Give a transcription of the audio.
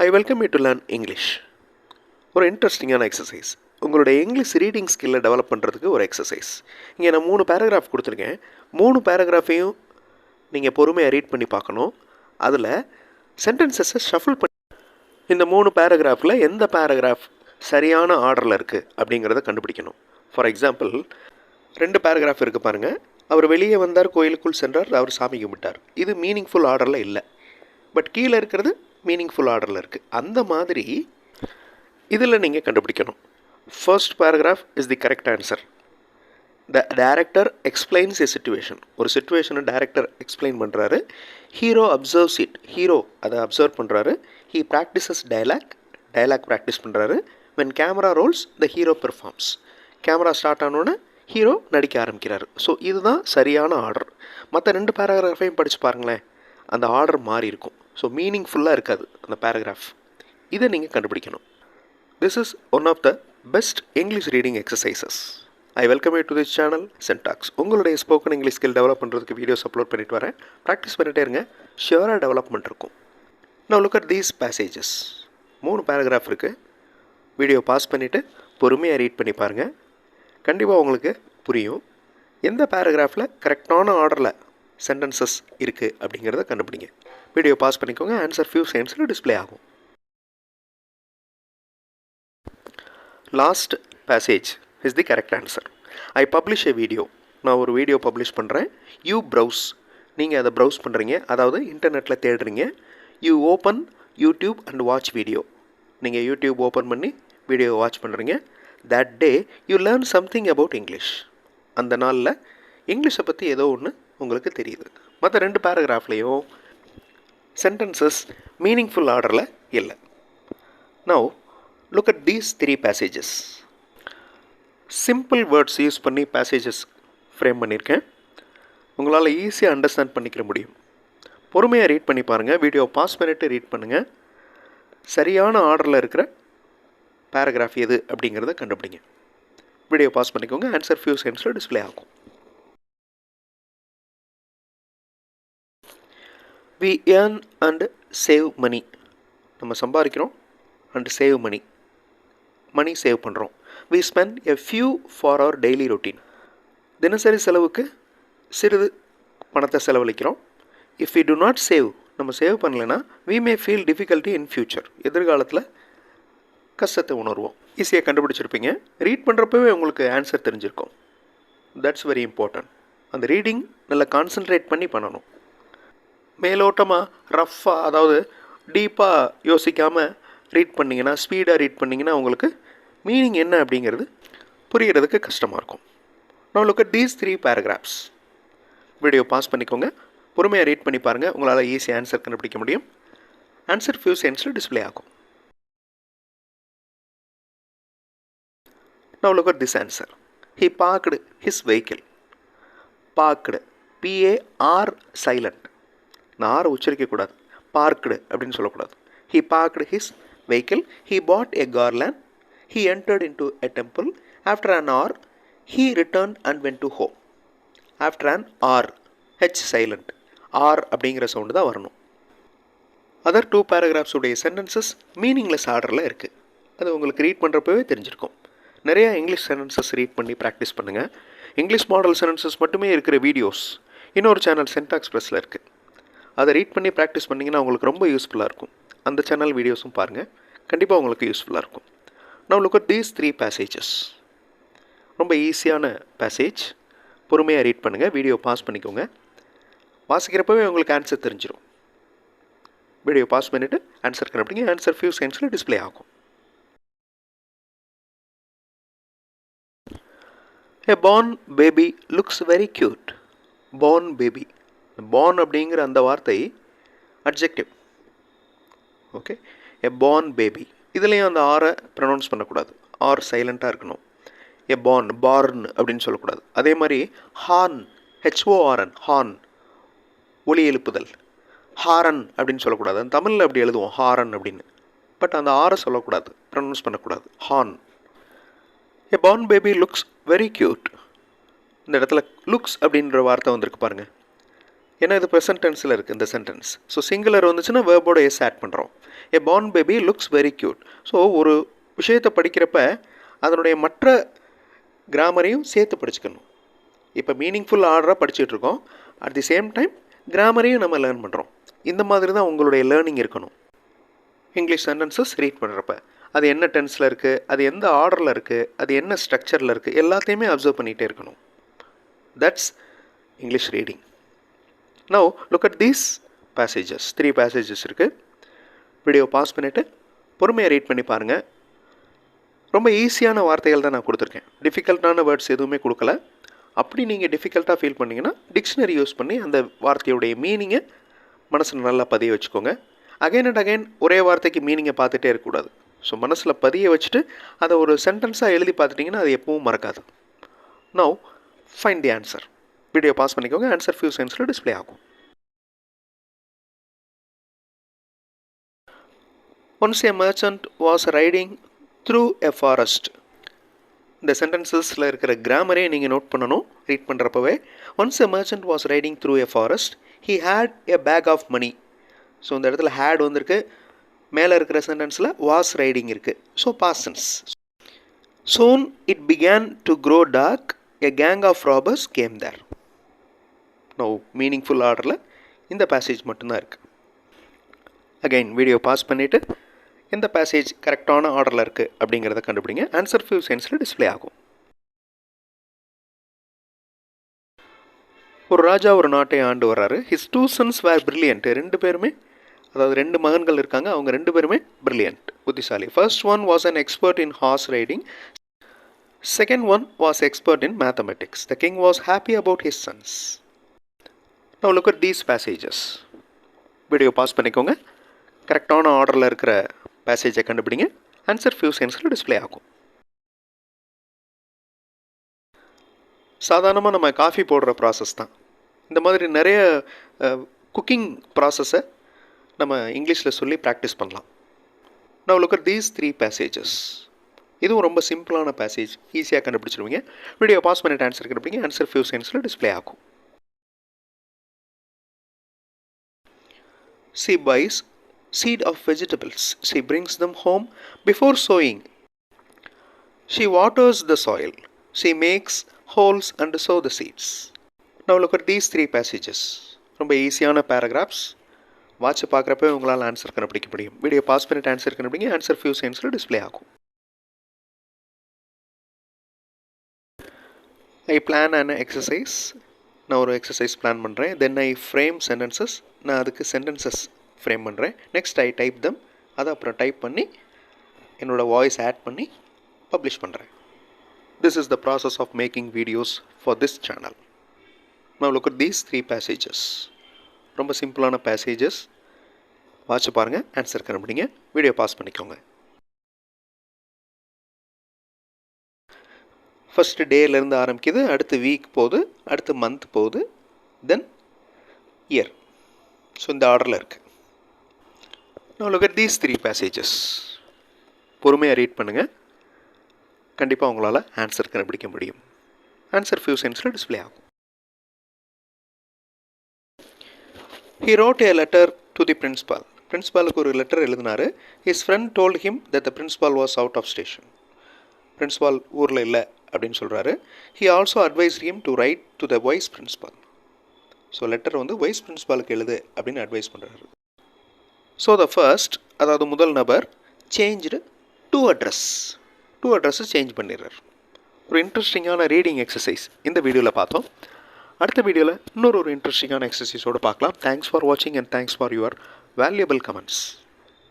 I welcome you to learn English. ஒரு இன்ட்ரெஸ்டிங்கான exercise. உங்களுடைய இங்கிலீஷ் ரீடிங் ஸ்கில்லை டெவலப் பண்ணுறதுக்கு ஒரு எக்ஸசைஸ். இங்கே நான் 3 பேராகிராஃப் கொடுத்துருக்கேன். 3 பேராகிராஃபையும் நீங்கள் பொறுமையாக ரீட் பண்ணி பார்க்கணும். அதில் சென்டென்சஸை ஷஃபிள் பண்ணி இந்த 3 பேராகிராஃபில் எந்த பேராகிராஃப் சரியான ஆர்டரில் இருக்குது அப்படிங்கிறத கண்டுபிடிக்கணும். ஃபார் எக்ஸாம்பிள் 2 பேராகிராஃப் இருக்குது பாருங்கள். அவர் வெளியே வந்தார், கோயிலுக்குள் சென்றார், அவர் சாமி கும்பிட்டார். இது மீனிங்ஃபுல் ஆர்டரில் இல்லை. பட் கீழே இருக்கிறது மீனிங்ஃபுல் ஆர்டரில் இருக்குது. அந்த மாதிரி இதில் நீங்கள் கண்டுபிடிக்கணும். First paragraph is the correct answer. The director explains a situation. ஒரு சிச்சுவேஷனை டைரக்டர் எக்ஸ்பிளைன் பண்ணுறாரு. Hero observes it. ஹீரோ அதை அப்சர்வ் பண்ணுறாரு. ஹீ ப்ராக்டிசஸ் டைலாக் ப்ராக்டிஸ் பண்ணுறாரு. When camera rolls the hero performs. Camera start ஆனோன்னே ஹீரோ நடிக்க ஆரம்பிக்கிறாரு. So இதுதான் சரியான ஆர்டர். மற்ற 2 பேராகிராஃபையும் படித்து பாருங்களேன், அந்த ஆர்டர் மாறி இருக்கும். ஸோ மீனிங்ஃபுல்லாக இருக்காது அந்த பேராகிராஃப். இதை நீங்கள் கண்டுபிடிக்கணும். This is one of the best English reading exercises. I welcome you to this channel சென்டாக்ஸ். உங்களுடைய ஸ்போக்கன் இங்கிலீஷ் ஸ்கில் டெவலப் பண்ணுறதுக்கு வீடியோஸ் அப்லோட் பண்ணிட்டு வரேன். ப்ராக்டிஸ் பண்ணிகிட்டே இருங்க, ஷியராக டெவலப்மெண்ட் இருக்கும். நான் look at these passages. 3 paragraph இருக்குது. வீடியோ பாஸ் பண்ணிவிட்டு பொறுமையாக ரீட் பண்ணி பாருங்கள். கண்டிப்பாக உங்களுக்கு புரியும். எந்த பேராகிராஃபில் கரெக்டான ஆர்டரில் சென்டென்சஸ் இருக்குது அப்படிங்கிறத கண்டுபிடிங்க. வீடியோ பாஸ் பண்ணிக்கோங்க. ஆன்சர் ஃபியூ செகண்ட்ஸில் டிஸ்பிளே ஆகும். Last passage is the correct answer. I publish a video. நான் ஒரு வீடியோ பப்ளிஷ் பண்ணுறேன். You browse. நீங்கள் அதை ப்ரௌஸ் பண்ணுறீங்க, அதாவது இன்டர்நெட்டில் தேடுறீங்க. You open YouTube and watch video. நீங்கள் யூடியூப் ஓப்பன் பண்ணி வீடியோ வாட்ச் பண்ணுறீங்க. That day you learn something about English. அந்த நாளில் இங்கிலீஷை பற்றி ஏதோ ஒன்று உங்களுக்கு தெரியுது. மற்ற 2 பேராகிராஃப்லேயும் சென்டென்சஸ் மீனிங்ஃபுல் ஆர்டரில் இல்லை. Now look at these 3 passages. Simple words use பண்ணி பேசேஜஸ் ஃப்ரேம் பண்ணியிருக்கேன். உங்களால் ஈஸியாக அண்டர்ஸ்டாண்ட் பண்ணிக்கிற முடியும். பொறுமையாக ரீட் பண்ணி பாருங்கள். வீடியோ பாஸ் பண்ணிவிட்டு ரீட் பண்ணுங்கள். சரியான ஆர்டரில் இருக்கிற பேராகிராஃப் எது அப்படிங்கிறத கண்டுபிடிங்க. வீடியோ பாஸ் பண்ணிக்கோங்க. ஆன்சர் ஃபியூ செகண்ட்ஸில் டிஸ்பிளே ஆகும். We earn and save money. நம்ம சம்பாதிக்கிறோம் and save money. Money save பண்ணுறோம். We spend a few for our daily routine. தினசரி செலவுக்கு சிறிது பணத்தை செலவழிக்கிறோம். If we do not save, நம்ம சேவ் பண்ணலைன்னா we may feel difficulty in future. எதிர்காலத்தில் கஷ்டத்தை உணர்வோம். ஈஸியாக கண்டுபிடிச்சிருப்பீங்க. ரீட் பண்ணுறப்பவே உங்களுக்கு ஆன்சர் தெரிஞ்சிருக்கும். That's very important. அந்த ரீடிங் நல்லா கான்சன்ட்ரேட் பண்ணி பண்ணணும். மேலோட்டமாக ரஃப்பாக, அதாவது டீப்பாக யோசிக்காமல் ரீட் பண்ணிங்கன்னா, ஸ்பீடாக ரீட் பண்ணிங்கன்னா உங்களுக்கு மீனிங் என்ன அப்படிங்கிறது புரிகிறதுக்கு கஷ்டமாக இருக்கும். நான் look at these 3 paragraphs. Video pause பண்ணிக்கோங்க. பொறுமையாக ரீட் பண்ணி பாருங்கள். உங்களால் ஈஸியாக ஆன்சர் கண்டுபிடிக்க முடியும். ஆன்சர் ஃபியூ செகண்ட்ஸில் டிஸ்பிளே ஆகும். Now look at this answer. He parked his vehicle. Parked. P-A-R silent. நான் ஆரை உச்சரிக்கக்கூடாது. பார்க்டு அப்படின்னு சொல்லக்கூடாது. He parked his vehicle. He bought a garland. He entered into a temple. After an hour, he returned and went to home. After an hour. H silent. R அப்படிங்கிற sound தான் வரணும். Other 2 paragraphs உடைய sentences meaningless ஆர்டரில் இருக்குது. அது உங்களுக்கு read பண்ணுறப்பவே தெரிஞ்சிருக்கும். நிறையா இங்கிலீஷ் சென்டென்சஸ் ரீட் பண்ணி ப்ராக்டிஸ் பண்ணுங்கள். இங்கிலீஷ் மாடல் சென்டென்சஸ் மட்டுமே இருக்கிற வீடியோஸ் இன்னொரு சேனல் சென்டாக்ஸ் ப்ளஸில் இருக்குது. அதை ரீட் பண்ணி ப்ராக்டிஸ் பண்ணிங்கன்னா உங்களுக்கு ரொம்ப யூஸ்ஃபுல்லாக இருக்கும். அந்த சேனல் வீடியோஸும் பாருங்கள். கண்டிப்பாக உங்களுக்கு யூஸ்ஃபுல்லாக இருக்கும். Now look at these 3 passages. ரொம்ப ஈஸியான பேசேஜ். பொறுமையாக ரீட் பண்ணுங்கள். வீடியோ பாஸ் பண்ணிக்கோங்க. வாசிக்கிறப்பவே உங்களுக்கு ஆன்சர் தெரிஞ்சிடும். வீடியோ பாஸ் பண்ணிவிட்டு ஆன்சர் கண்டுபிடிங்க. ஆன்சர் ஃபியூ செகண்ட்ஸில் டிஸ்பிளே ஆகும். A born baby looks very cute. Born baby. Born அப்படிங்கிற அந்த வார்த்தை adjective. Okay. A born baby. இதுலேயும் அந்த ஆரை ப்ரொனவுன்ஸ் பண்ணக்கூடாது. ஆர் சைலண்ட்டாக இருக்கணும். A born அப்படின்னு சொல்லக்கூடாது. அதே மாதிரி ஹார்ன், HORN, ஹார்ன், ஒலி எழுப்புதல். ஹாரன் அப்படின்னு சொல்லக்கூடாது. அந்த தமிழில் அப்படி எழுதுவோம் ஹாரன் அப்படின்னு. பட் அந்த ஆரை சொல்லக்கூடாது, ப்ரொனவுன்ஸ் பண்ணக்கூடாது. Horn. A born baby looks very cute. இந்த இடத்துல லுக்ஸ் அப்படின்ற வார்த்தை வந்திருக்கு பாருங்கள். ஏன்னா இது ப்ரெசன்ட் டென்ஸில் இருக்குது இந்த சென்டென்ஸ். ஸோ சிங்குலர் வந்துச்சுன்னா வேர்போட எஸ் ஆட் பண்ணுறோம். A born baby looks very cute. So ஒரு விஷயத்தை படிக்கிறப்ப அதனுடைய மற்ற கிராமரையும் சேர்த்து படிச்சுக்கணும். இப்போ மீனிங்ஃபுல் ஆர்டராக படிச்சுட்ருக்கோம், அட் தி சேம் டைம் கிராமரையும் நம்ம லேர்ன் பண்ணுறோம். இந்த மாதிரி தான் உங்களுடைய லேர்னிங் இருக்கணும். இங்கிலீஷ் சென்டென்சஸ் ரீட் பண்ணுறப்ப அது என்ன டென்ஸில் இருக்குது, அது எந்த ஆர்டரில் இருக்குது, அது என்ன ஸ்ட்ரக்சரில் இருக்குது, எல்லாத்தையுமே அப்சர்வ் பண்ணிகிட்டே இருக்கணும். That's English reading. Now look at these passages. 3 passages இருக்குது. வீடியோ பாஸ் பண்ணிவிட்டு பொறுமையாக ரீட் பண்ணி பாருங்கள். ரொம்ப ஈஸியான வார்த்தைகள் தான் நான் கொடுத்துருக்கேன். டிஃபிகல்ட்டான வேர்ட்ஸ் எதுவுமே கொடுக்கல. அப்படி நீங்கள் டிஃபிகல்ட்டாக ஃபீல் பண்ணிங்கன்னா டிக்ஷனரி யூஸ் பண்ணி அந்த வார்த்தையுடைய மீனிங்கை மனசில் நல்லா பதிய வச்சுக்கோங்க. அகைன் அண்ட் அகைன் ஒரே வார்த்தைக்கு மீனிங்கை பார்த்துட்டே இருக்கக்கூடாது. ஸோ மனசில் பதிய வச்சுட்டு அதை ஒரு சென்டென்ஸாக எழுதி பார்த்துட்டிங்கன்னா அது எப்பவும் மறக்காது. Now find the answer. Video pause பண்ணிக்கோங்க. ஆன்சர் ஃபியூ செகண்ட்ஸில் டிஸ்பிளே ஆகும். Once a merchant was riding through a forest. இந்த சென்டென்சஸில் இருக்கிற கிராமரே நீங்கள் நோட் பண்ணணும் ரீட் பண்ணுறப்பவே. Once a merchant was riding through a forest, he had a bag of money. So இந்த இடத்துல ஹேட் வந்திருக்கு. மேலே இருக்கிற சென்டென்ஸில் வாஸ் ரைடிங் இருக்குது. So past tense. Soon it began to grow dark, a gang of robbers came there. No meaningful ஆர்டரில் இந்த passage மட்டும்தான் இருக்குது. அகைன் வீடியோ பாஸ் பண்ணிவிட்டு எந்த பேசேஜ் கரெக்டான ஆர்டரில் இருக்குது அப்படிங்கிறத கண்டுபிடிங்க. ஆன்சர் ஃபியூ செகண்ட்ஸில் டிஸ்பிளே ஆகும். ஒரு ராஜா ஒரு நாட்டை ஆண்டு வர்றாரு. His 2 sons were brilliant. 2 பேருமே, அதாவது 2 மகன்கள் இருக்காங்க. அவங்க 2 பேருமே பிரில்லியன்ட், புத்திசாலி. First one was an expert in horse riding. Second one was expert in mathematics. The king was happy about his sons. Now look at these passages. Video pause பண்ணிக்கோங்க. கரெக்டான ஆர்டரில் இருக்கிற பேசேஜை கண்டுபிடிங்க. ஆன்சர் ஃபியூ செகண்ட்ஸில் display ஆகும். சாதாரணமாக நம்ம coffee போடுற ப்ராசஸ் தான். இந்த மாதிரி நிறைய குக்கிங் ப்ராசஸை நம்ம இங்கிலீஷில் சொல்லி ப்ராக்டிஸ் பண்ணலாம். நான் லுக் அட் தீஸ் 3 பேசேஜஸ். இதுவும் ரொம்ப சிம்பிளான பேசேஜ், ஈஸியாக கண்டுபிடிச்சிருவீங்க. வீடியோ பாஸ் பண்ணிட்டு ஆன்சர் கண்டுபிடிங்க. ஆன்சர் ஃபியூ செகண்ட்ஸில் டிஸ்பிளே ஆகும். She buys seed of vegetables. She brings them home before sowing. She waters the soil. She makes holes and sow the seeds. Now look at these 3 passages. ரொம்ப ஈஸியான paragraphs. வாட்சை பார்க்குறப்ப உங்களால் answer கண்டுபிடிக்க முடியும். Video pause பண்ணிட்டு answer கண்டுபிடிங்க. Answer few செகண்ட்ஸில் டிஸ்பிளே ஆகும். I plan an exercise. நான் ஒரு எக்ஸசைஸ் பிளான் பண்ணுறேன். Then I frame sentences. நான் அதுக்கு சென்டென்சஸ் ஃப்ரேம் பண்ணுறேன். Next I type them. அதை அப்புறம் டைப் பண்ணி என்னோடய வாய்ஸ் ஆட் பண்ணி பப்ளிஷ் பண்ணுறேன். This is the process of making videos for this channel. Now look at these 3 passages. ரொம்ப சிம்பிளான பேசேஜஸ். வாட்ச் பாருங்கள், ஆன்சர் கண்டுபிடிங்க. வீடியோ பாஸ் பண்ணிக்கோங்க. ஃபஸ்ட்டு டேலேருந்து ஆரம்பிக்குது, அடுத்து வீக் போகுது, அடுத்து மந்த் போகுது, தென் இயர். ஸோ இந்த ஆர்டரில் இருக்குது. Now look at these 3 passages. பொறுமையாக ரீட் பண்ணுங்கள். கண்டிப்பாக உங்களால் ஆன்சர் கண்டுபிடிக்க முடியும். ஆன்சர் ஃபியூ செகண்ட்ஸில் டிஸ்பிளே ஆகும். He wrote a letter to the principal. பிரின்ஸ்பாலுக்கு ஒரு லெட்டர் எழுதினார். His friend told him that the principal was out of station. Principal ஊரில் இல்லை அப்படின்னு சொல்கிறாரு. He also advised him to write to the vice principal. So letter வந்து wise பிரின்ஸ்பாலுக்கு எழுது அப்படின்னு advice பண்ணுறாரு. ஸோ த ஃபர்ஸ்ட், அதாவது முதல் நபர் சேஞ்ச்டு டு அட்ரஸ்ஸை சேஞ்ச் பண்ணிடுறார். ஒரு இன்ட்ரெஸ்டிங்கான ரீடிங் எக்ஸசைஸ் இந்த வீடியோவில் பார்த்தோம். அடுத்த வீடியோவில் இன்னொரு இன்ட்ரெஸ்டிங்கான எக்ஸசைஸோடு பார்க்கலாம். தேங்க்ஸ் ஃபார் வாட்சிங் and thanks for your valuable comments.